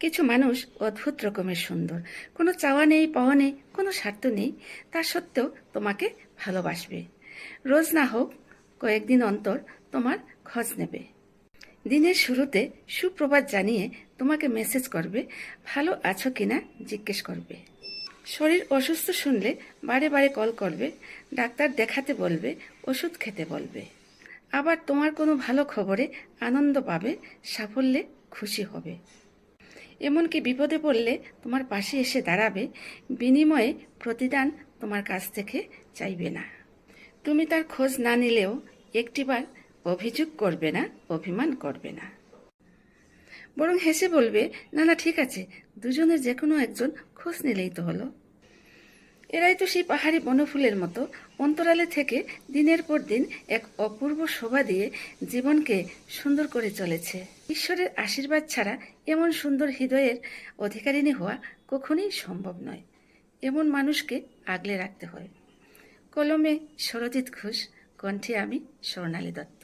কিছু মানুষ অদ্ভুত রকমের সুন্দর, কোনো চাওয়া নেই, পাওয়া নেই, কোনো স্বার্থ নেই, তা সত্ত্বেও তোমাকে ভালোবাসবে। রোজ না হোক, কয়েকদিন অন্তর তোমার খোঁজ নেবে। দিনের শুরুতে সুপ্রভাত জানিয়ে তোমাকে মেসেজ করবে, ভালো আছো কিনা জিজ্ঞেস করবে। শরীর অসুস্থ শুনলে বারে বারে কল করবে, ডাক্তার দেখাতে বলবে, ওষুধ খেতে বলবে। আবার তোমার কোনো ভালো খবরে আনন্দ পাবে, সাফল্যে খুশি হবে। এমনকি বিপদে পড়লে তোমার পাশে এসে দাঁড়াবে, বিনিময়ে প্রতিদান তোমার কাছ থেকে চাইবে না। তুমি তার খোঁজ না নিলেও একটিবার অভিযোগ করবে না, অভিমান করবে না, বরং হেসে বলবে, না না ঠিক আছে, দুজনের যে কোনো একজন খোঁজ নিলেই তো হলো। এরাই তো সেই পাহাড়ি বনফুলের মতো অন্তরালে থেকে দিনের পর দিন এক অপূর্ব শোভা দিয়ে জীবনকে সুন্দর করে চলেছে। ঈশ্বরের আশীর্বাদ ছাড়া এমন সুন্দর হৃদয়ের অধিকারিণী হওয়া কখনোই সম্ভব নয়। এমন মানুষকে আগলে রাখতে হয়। কলমে সরজিৎ ঘোষ, কণ্ঠে আমি স্বর্ণালী দত্ত।